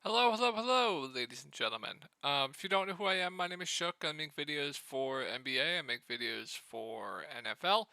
Hello, hello, hello, ladies and gentlemen. If you don't know who I am, my name is Shook. I make videos for NBA. I make videos for NFL.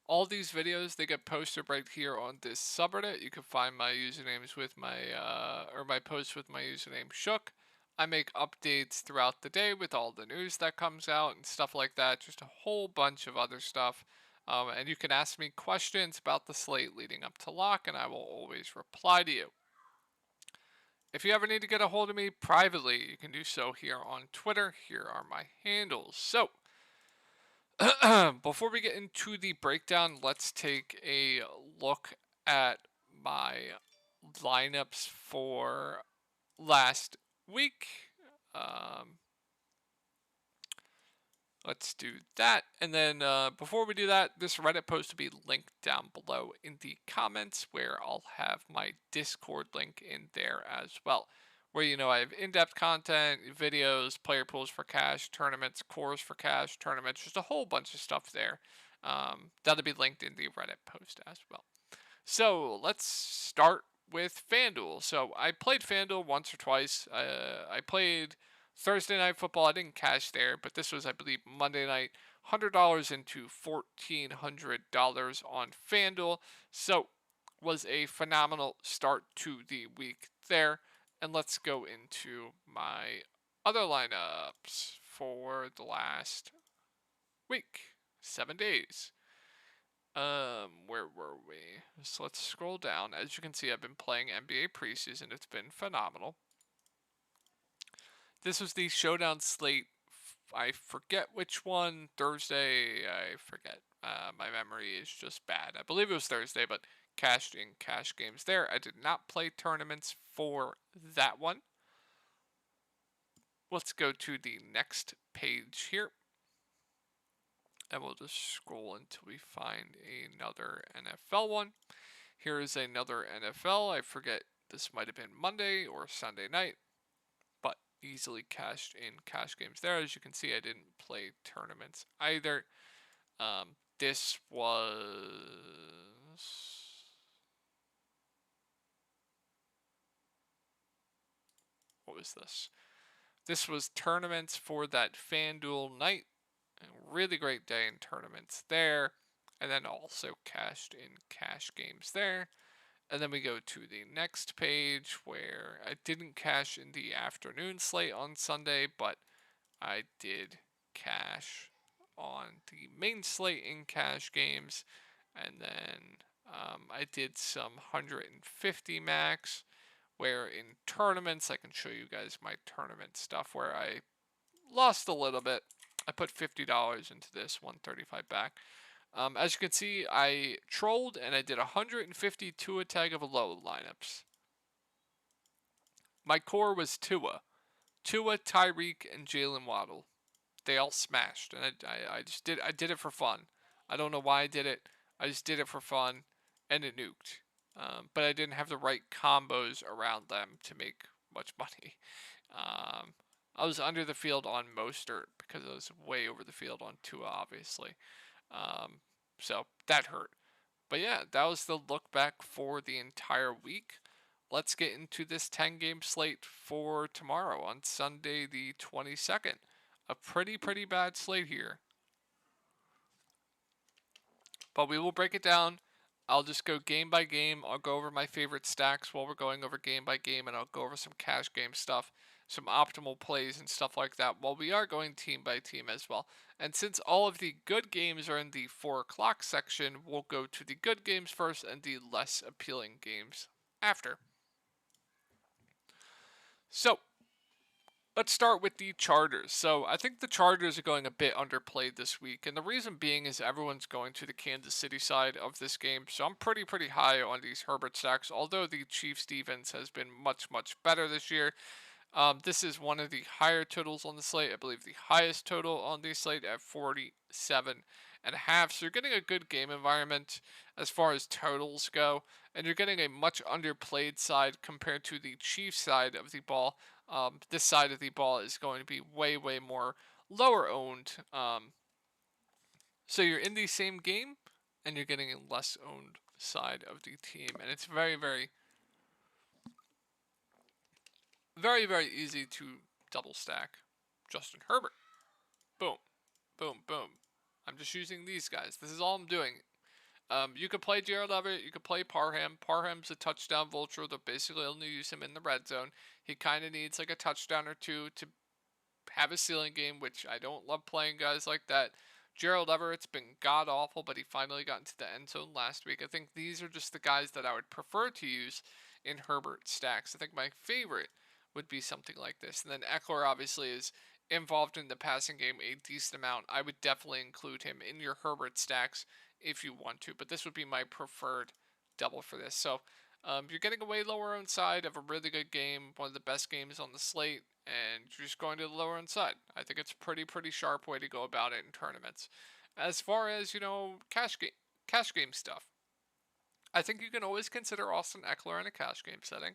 All these videos they get posted right here on this subreddit. You can find my usernames with my posts with my username Shook. I make updates throughout the day with all the news that comes out and stuff like that. Just a whole bunch of other stuff. And you can ask me questions about the slate leading up to lock, and I will always reply to you. If you ever need to get a hold of me privately, you can do so here on Twitter. Here are my handles. So, before we get into the breakdown, let's take a look at my lineups for last week. Um, Let's do that. And then before we do that, this Reddit post will be linked down below in the comments where I'll have my Discord link in there as well. Where, I have in depth content, videos, player pools for cash, tournaments, cores for cash, tournaments, just a whole bunch of stuff there. That'll be linked in the Reddit post as well. So let's start with FanDuel. So I played FanDuel once or twice. I played Thursday Night Football. I didn't cash there, but this was, I believe, Monday night. $100 into $1,400 on FanDuel. So was a phenomenal start to the week there. And let's go into my other lineups for the last week, 7 days. Where were we? So let's scroll down. As you can see, I've been playing NBA preseason. It's been phenomenal. This was the showdown slate. I forget which one. Thursday. I forget. My memory is just bad. I believe it was Thursday, but cashed in cash games there. I did not play tournaments for that one. Let's go to the next page here. And we'll just scroll until we find another NFL one. Here is another NFL. I forget, this might have been Monday or Sunday night, but easily cashed in cash games there. As you can see, I didn't play tournaments either. This was. What was this? This was tournaments for that FanDuel night. A really great day in tournaments there. And then also cashed in cash games there. And then we go to the next page where I didn't cash in the afternoon slate on Sunday, but I did cash on the main slate in cash games. And then I did some 150 max, where in tournaments, I can show you guys my tournament stuff where I lost a little bit. I put $50 into this, 135 back. As you can see, I trolled and I did 152 attack of a low lineups. My core was Tua, Tyreek, and Jalen Waddle. They all smashed, and I just did it for fun. I don't know why I did it. I just did it for fun, and it nuked. But I didn't have the right combos around them to make much money. Um, I was under the field on Mostert because I was way over the field on Tua, obviously. Um, so that hurt. But yeah, that was the look back for the entire week. Let's get into this 10 game slate for tomorrow on Sunday, the 22nd. A pretty bad slate here. But we will break it down. I'll just go game by game. I'll go over my favorite stacks while we're going over game by game, and I'll go over some cash game stuff, some optimal plays, and stuff like that while we are going team by team as well. And since all of the good games are in the 4 o'clock section, we'll go to the good games first and the less appealing games after. So, let's start with the Chargers. So I think the Chargers are going a bit underplayed this week, and the reason being is everyone's going to the Kansas City side of this game. So I'm pretty high on these Herbert stacks, although the Chiefs defense has been much better this year. This is one of the higher totals on the slate. I believe the highest total on the slate at 47.5. So you're getting a good game environment as far as totals go, and you're getting a much underplayed side compared to the Chiefs side of the ball. This side of the ball is going to be way more lower owned. So you're in the same game, and you're getting a less owned side of the team, and it's very Very, very easy to double stack Justin Herbert. Boom, boom, boom. I'm just using these guys. This is all I'm doing. You could play Gerald Everett. You could play Parham. Parham's a touchdown vulture. They'll basically only use him in the red zone. He kind of needs like a touchdown or two to have a ceiling game, which I don't love playing guys like that. Gerald Everett's been god awful, but he finally got into the end zone last week. I think these are just the guys that I would prefer to use in Herbert stacks. I think my favorite would be something like this. And then Eckler obviously is involved in the passing game a decent amount. I would definitely include him in your Herbert stacks if you want to, but this would be my preferred double for this. So you're getting a way lower owned side of a really good game, one of the best games on the slate, and you're just going to the lower owned side. I think it's pretty sharp way to go about it in tournaments. As far as cash game stuff, I think you can always consider Austin Eckler in a cash game setting,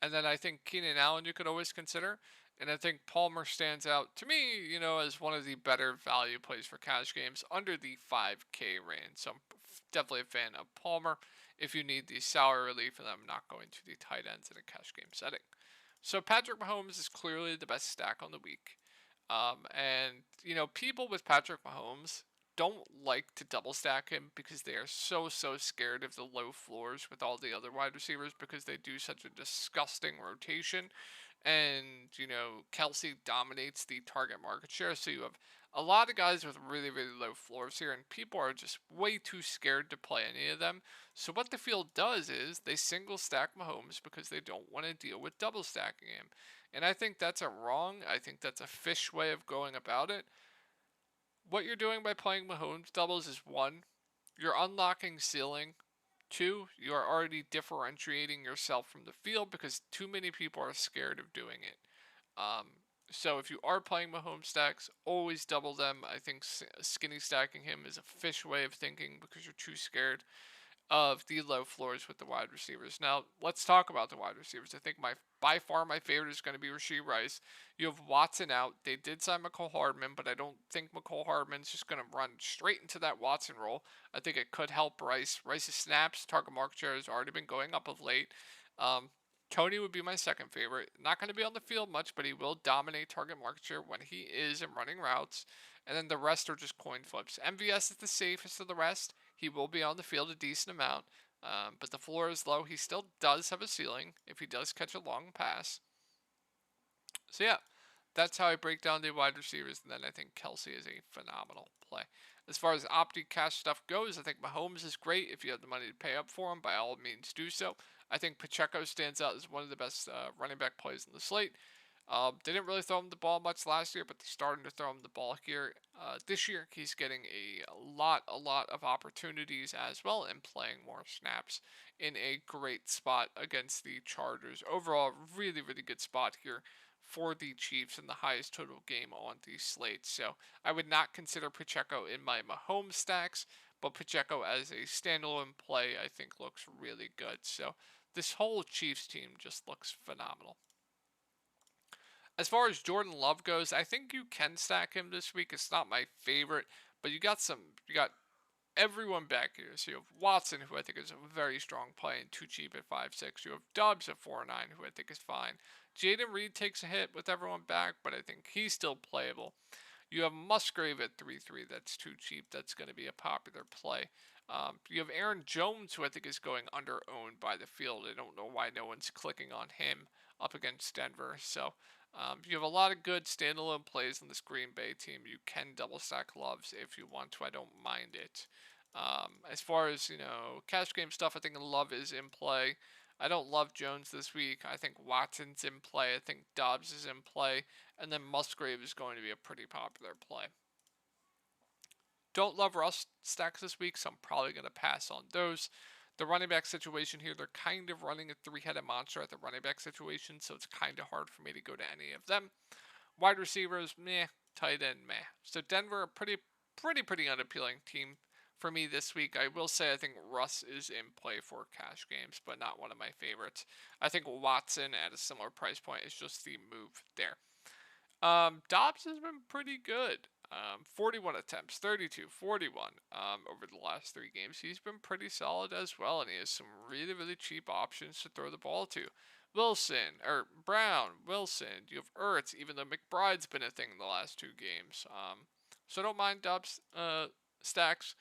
and then I think Keenan Allen you could always consider. And I think Palmer stands out to me, as one of the better value plays for cash games under the 5K range. So I'm definitely a fan of Palmer if you need the salary relief, and I'm not going to the tight ends in a cash game setting. So Patrick Mahomes is clearly the best stack on the week. And people with Patrick Mahomes don't like to double stack him because they are so scared of the low floors with all the other wide receivers because they do such a disgusting rotation. And Kelsey dominates the target market share, so you have a lot of guys with really low floors here, and people are just way too scared to play any of them. So what the field does is they single stack Mahomes because they don't want to deal with double stacking him. And I think that's I think that's a fish way of going about it. What you're doing by playing Mahomes doubles is one, you're unlocking ceiling. Two, you are already differentiating yourself from the field because too many people are scared of doing it. Um, so if you are playing Mahomes stacks, always double them. I think skinny stacking him is a fish way of thinking because you're too scared of the low floors with the wide receivers. Now, let's talk about the wide receivers. I think by far my favorite is going to be Rashee Rice. You have Watson out. They did sign McCole Hardman, but I don't think McCole Hardman's just going to run straight into that Watson role. I think it could help Rice. Rice's snaps, target market share has already been going up of late. Tony would be my second favorite. Not going to be on the field much, but he will dominate target market share when he is in running routes. And then the rest are just coin flips. MVS is the safest of the rest. He will be on the field a decent amount, but the floor is low. He still does have a ceiling if he does catch a long pass. So yeah, that's how I break down the wide receivers, and then I think Kelsey is a phenomenal play. As far as Opti cash stuff goes, I think Mahomes is great. If you have the money to pay up for him, by all means do so. I think Pacheco stands out as one of the best running back plays in the slate. They didn't really throw him the ball much last year, but they're starting to throw him the ball here. This year, he's getting a lot of opportunities as well and playing more snaps in a great spot against the Chargers. Overall, really good spot here for the Chiefs and the highest total game on the slate. So I would not consider Pacheco in my Mahomes stacks, but Pacheco as a standalone play I think looks really good. So this whole Chiefs team just looks phenomenal. As far as Jordan Love goes, I think you can stack him this week. It's not my favorite, but you got everyone back here. So you have Watson, who I think is a very strong play and too cheap at 5.6. You have Dobbs at 4.9, who I think is fine. Jaden Reed takes a hit with everyone back, but I think he's still playable. You have Musgrave at 3.3. That's too cheap. That's going to be a popular play. You have Aaron Jones, who I think is going under owned by the field. I don't know why no one's clicking on him up against Denver. So you have a lot of good standalone plays on this Green Bay team. You can double stack Loves if you want to. I don't mind it. As far as cash game stuff, I think Love is in play. I don't love Jones this week. I think Watson's in play. I think Dobbs is in play, and then Musgrave is going to be a pretty popular play. Don't love Russ stacks this week, so I'm probably going to pass on those. The running back situation here, they're kind of running a three-headed monster at the running back situation, so it's kind of hard for me to go to any of them. Wide receivers, meh. Tight end, meh. So Denver, a pretty unappealing team for me this week. I will say I think Russ is in play for cash games, but not one of my favorites. I think Watson at a similar price point is just the move there. Dobbs has been pretty good. 41 attempts, 32, 41 over the last 3 games. He's been pretty solid as well, and he has some really cheap options to throw the ball to. Wilson, or Brown, Wilson. You have Ertz, even though McBride's been a thing in the last 2 games. So I don't mind Dobbs stacks.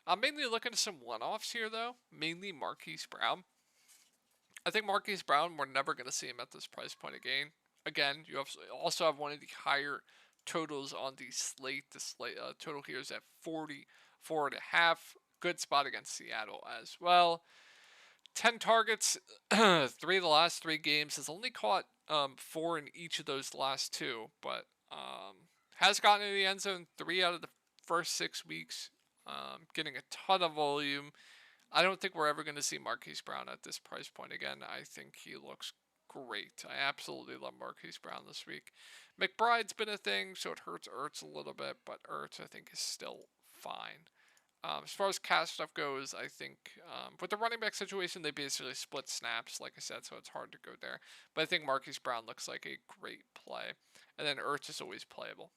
I'm mainly looking at some one-offs here, though. Mainly Marquise Brown. I think Marquise Brown, we're never going to see him at this price point again. Again, you also have one of the higher totals on the slate. The slate total here is at 44.5. Good spot against Seattle as well. 10 targets, 3 of the last 3 games. Has only caught 4 in each of those last 2, but has gotten in the end zone 3 out of the first 6 weeks. Getting a ton of volume. I don't think we're ever going to see Marquise Brown at this price point again. I think he looks great. I absolutely love Marquise Brown this week. McBride's been a thing, so it hurts Ertz a little bit, but Ertz I think is still fine. As far as cash stuff goes, I think with the running back situation, they basically split snaps, like I said, so it's hard to go there. But I think Marquise Brown looks like a great play. And then Ertz is always playable.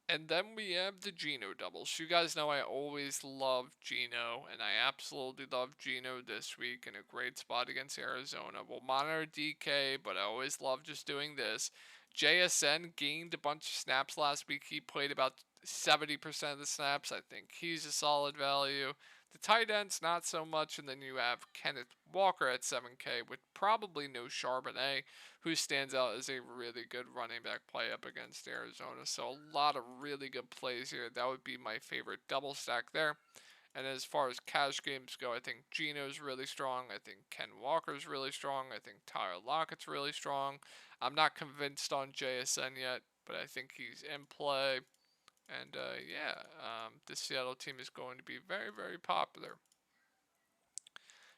And then we have the Geno doubles. You guys know I always love Geno, and I absolutely love Geno this week in a great spot against Arizona. We'll monitor DK, but I always love just doing this. JSN gained a bunch of snaps last week. He played about 70% of the snaps. I think he's a solid value. The tight ends, not so much. And then you have Kenneth Walker at 7K with probably no Charbonnet, who stands out as a really good running back play up against Arizona. So a lot of really good plays here. That would be my favorite double stack there. And as far as cash games go, I think Geno's really strong. I think Ken Walker's really strong. I think Tyler Lockett's really strong. I'm not convinced on JSN yet, but I think he's in play. And this Seattle team is going to be very, very popular.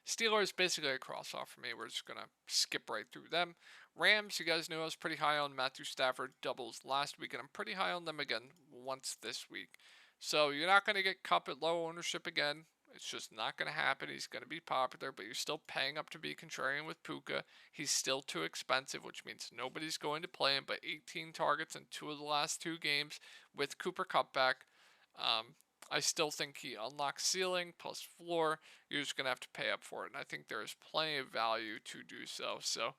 Steelers basically a cross off for me. We're just going to skip right through them. Rams, you guys knew I was pretty high on Matthew Stafford doubles last week, and I'm pretty high on them again once this week. So you're not going to get Kupp at low ownership again. It's just not going to happen. He's going to be popular, but you're still paying up to be contrarian with Puka. He's still too expensive, which means nobody's going to play him, but 18 targets in 2 of the last 2 games with Cooper Kupp back. I still think he unlocks ceiling plus floor. You're just going to have to pay up for it, and I think there is plenty of value to do so. So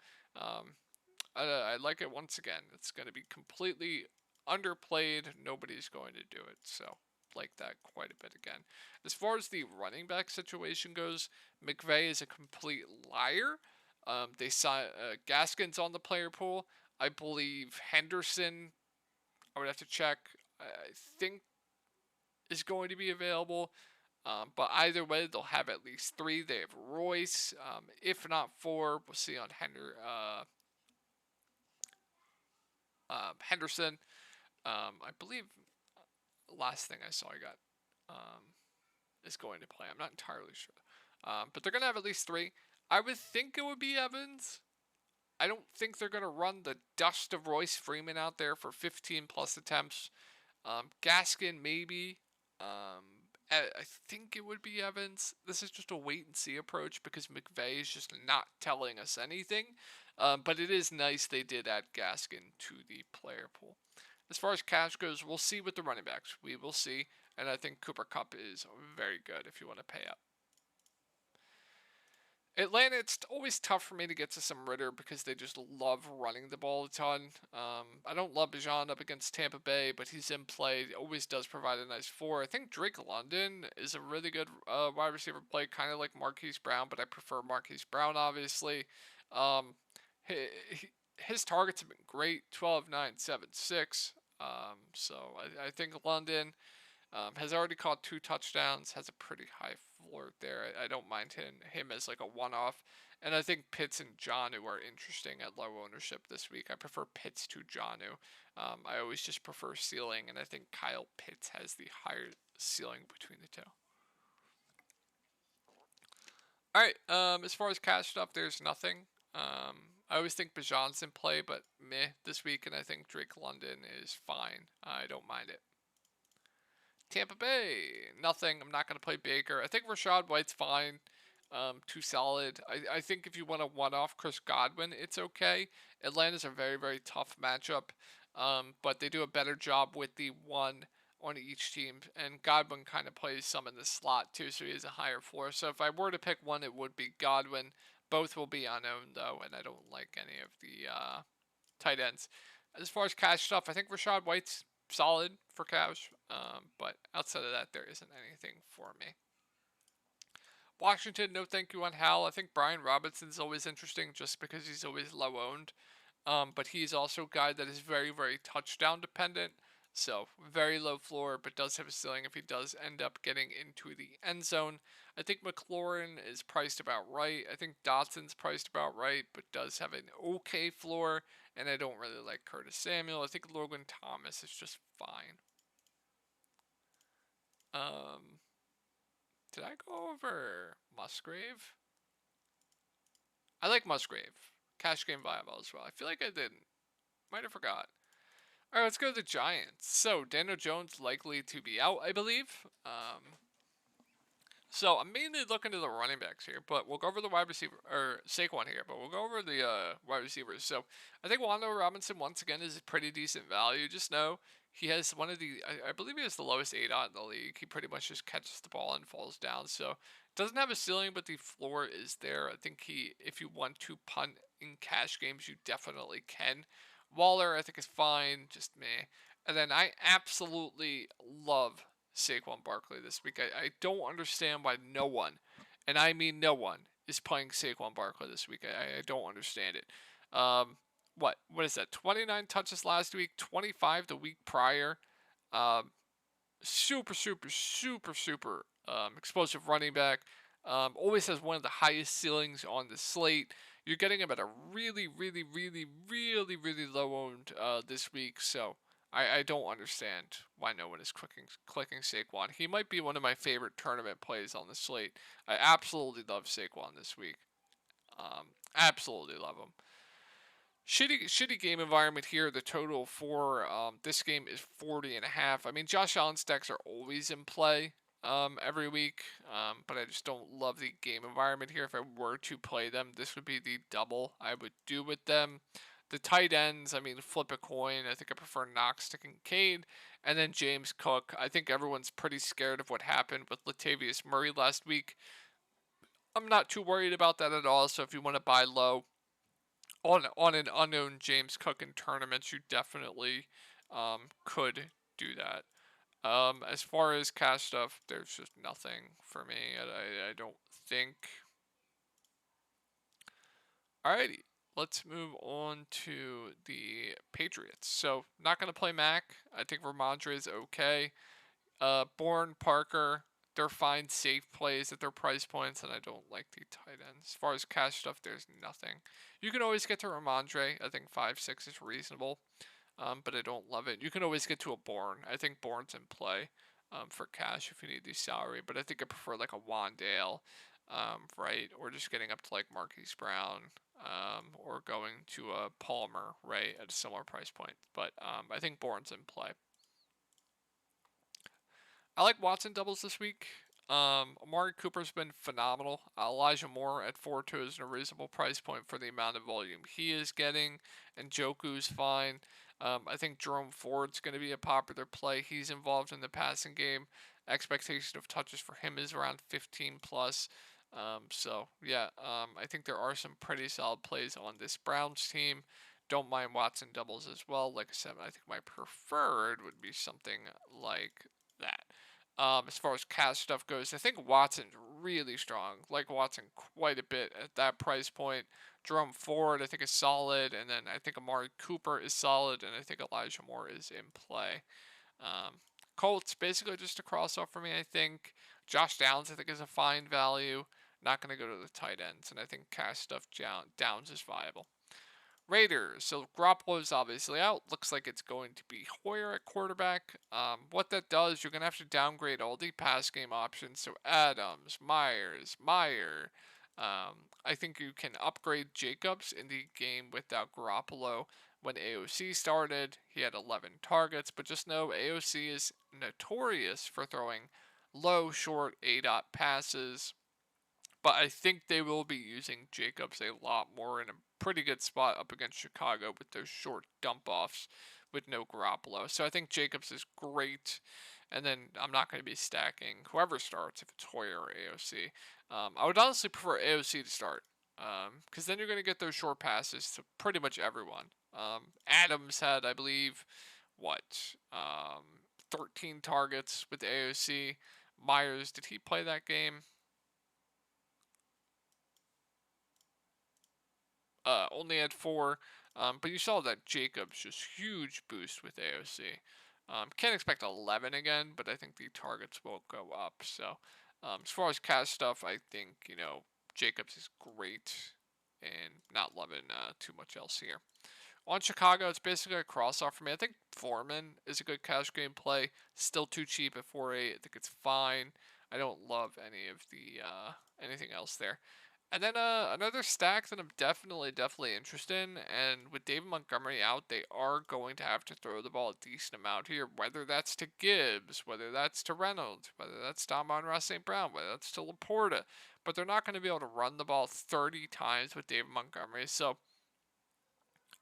I like it once again. It's going to be completely underplayed. Nobody's going to do it. So like that quite a bit again. As far as the running back situation goes, McVay is a complete liar. They saw Gaskin's on the player pool. I believe Henderson, I would have to check. I think is going to be available. But either way, they'll have at least 3. They have Royce, if not 4. We'll see on Henderson. I believe last thing I saw he got is going to play. I'm not entirely sure. But they're going to have at least 3. I would think it would be Evans. I don't think they're going to run the dust of Royce Freeman out there for 15 plus attempts. Gaskin, maybe. I think it would be Evans. This is just a wait and see approach because McVay is just not telling us anything. But it is nice they did add Gaskin to the player pool. As far as cash goes, we'll see with the running backs. We will see. And I think Cooper Kupp is very good if you want to pay up. Atlanta, it's always tough for me to get to some Ritter because they just love running the ball a ton. I don't love Bijan up against Tampa Bay, but he's in play. Always does provide a nice 4. I think Drake London is a really good wide receiver play, kind of like Marquise Brown, but I prefer Marquise Brown, obviously. His targets have been great, 12, 9, 7, 6. So I think London has already caught 2 touchdowns, has a pretty high floor there. I don't mind him as like a one-off. And I think Pitts and Jonnu are interesting at low ownership this week. I prefer Pitts to Jonnu. I always just prefer ceiling, and I think Kyle Pitts has the higher ceiling between the 2. All right, as far as cash stuff, there's nothing. I always think Bijan's in play, but meh this week, and I think Drake London is fine. I don't mind it. Tampa Bay, nothing. I'm not going to play Baker. I think Rachaad White's fine. Too solid. I think if you want a one-off Chris Godwin, it's okay. Atlanta's a very, very tough matchup, but they do a better job with the one on each team, and Godwin kind of plays some in the slot too, so he has a higher floor. So if I were to pick one, it would be Godwin, Both will be unowned though, and I don't like any of the tight ends. As far as cash stuff, I think Rashad White's solid for cash, but outside of that, there isn't anything for me. Washington, no thank you on Hal. I think Brian Robinson's always interesting just because he's always low owned. But he's also a guy that is very, very touchdown dependent. So very low floor, but does have a ceiling if he does end up getting into the end zone. I think McLaurin is priced about right. I think Dotson's priced about right, but does have an okay floor. And I don't really like Curtis Samuel. I think Logan Thomas is just fine. Um, did I go over Musgrave? I like Musgrave. Cash game viable as well. I feel like I didn't. Might have forgot. All right, let's go to the Giants. So Daniel Jones likely to be out, I believe. So I'm mainly looking to the running backs here, but we'll go over the wide receiver or Saquon here, but we'll go over the wide receivers. So I think Wan'Dale Robinson once again is a pretty decent value. Just know he has one of the I believe he has the lowest ADOT in the league. He pretty much just catches the ball and falls down. So doesn't have a ceiling, but the floor is there. I think he if you want to punt in cash games, you definitely can. Waller I think is fine, just meh. And then I absolutely love Saquon Barkley this week. I don't understand why no one, and I mean no one, is playing Saquon Barkley this week. I don't understand it. What is that? 29 touches last week, 25 the week prior. Um, super, super, super, super explosive running back. Always has one of the highest ceilings on the slate. You're getting him at a really, really, really, really, really low owned this week. So I don't understand why no one is clicking Saquon. He might be one of my favorite tournament plays on the slate. I absolutely love Saquon this week. Absolutely love him. Shitty game environment here. The total for this game is 40.5. I mean, Josh Allen stacks are always in play every week, but I just don't love the game environment here. If I were to play them, this would be the double I would do with them. The tight ends, I mean, flip a coin. I think I prefer Knox to Kincaid. And then James Cook. I think everyone's pretty scared of what happened with Latavius Murray last week. I'm not too worried about that at all. So if you want to buy low, on an unknown James Cook in tournaments, you definitely could do that. As far as cash stuff, there's just nothing for me. I don't think. Alrighty, let's move on to the Patriots. So not gonna play Mac. I think Ramondre is okay. Bourne, Parker, they're fine, safe plays at their price points, and I don't like the tight end. As far as cash stuff, there's nothing. You can always get to Ramondre. I think 5-6 is reasonable, but I don't love it. You can always get to a Bourne. I think Bourne's in play for cash if you need the salary, but I think I prefer like a Wan'Dale, right? Or just getting up to like Marquise Brown, or going to a Palmer, right, at a similar price point. But I think Bourne's in play. I like Watson doubles this week. Amari Cooper's been phenomenal. Elijah Moore at 4.2 is a reasonable price point for the amount of volume he is getting, and Joku's fine. I think Jerome Ford's going to be a popular play. He's involved in the passing game. Expectation of touches for him is around 15 plus. I think there are some pretty solid plays on this Browns team. Don't mind Watson doubles as well. Like I said, I think my preferred would be something like that. As far as cash stuff goes, I think Watson's really strong. Like Watson quite a bit at that price point. Jerome Ford, I think, is solid, and then I think Amari Cooper is solid, and I think Elijah Moore is in play. Um, Colts basically just a cross off for me. I think Josh Downs, I think, is a fine value. Not going to go to the tight ends, and I think cash stuff Downs is viable. Raiders. So Garoppolo's obviously out. Looks like it's going to be Hoyer at quarterback. What that does, you're going to have to downgrade all the pass game options. So Adams, Myers, Meyer. I think you can upgrade Jacobs in the game without Garoppolo. When AOC started, he had 11 targets, but just know AOC is notorious for throwing low, short A-dot passes. But I think they will be using Jacobs a lot more in a pretty good spot up against Chicago with those short dump offs with no Garoppolo. So I think Jacobs is great. And then I'm not going to be stacking whoever starts, if it's Hoyer or AOC. I would honestly prefer AOC to start. Because then you're going to get those short passes to pretty much everyone. Adams had, I believe, what, 13 targets with the AOC. Myers, did he play that game? Only had 4. But you saw that Jacobs just huge boost with AOC. Can't expect 11 again, but I think the targets will go up. So as far as cash stuff, I think, Jacobs is great and not loving too much else here. On Chicago, it's basically a cross-off for me. I think Foreman is a good cash game play. Still too cheap at 4.8. I think it's fine. I don't love any of the anything else there. And then another stack that I'm definitely interested in, and with David Montgomery out, they are going to have to throw the ball a decent amount here, whether that's to Gibbs, whether that's to Reynolds, whether that's to Amon-Ra St. Brown, whether that's to Laporta, but they're not going to be able to run the ball 30 times with David Montgomery. So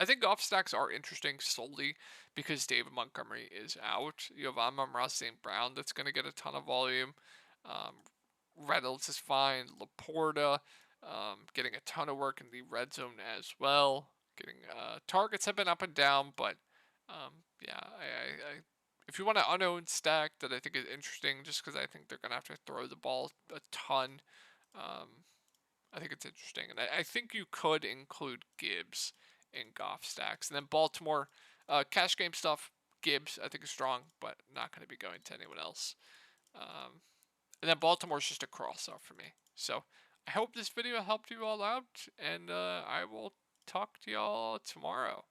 I think golf stacks are interesting solely because David Montgomery is out. You have Amon-Ra St. Brown that's going to get a ton of volume. Um, Reynolds is fine. Laporta getting a ton of work in the red zone as well. Getting targets have been up and down, but yeah, if you want an unowned stack that I think is interesting, just because I think they're gonna have to throw the ball a ton, um, I think it's interesting, and I think you could include Gibbs in golf stacks, and then Baltimore cash game stuff. Gibbs I think is strong, but not going to be going to anyone else. Um, and then Baltimore's just a cross-off for me. So I hope this video helped you all out, and I will talk to y'all tomorrow.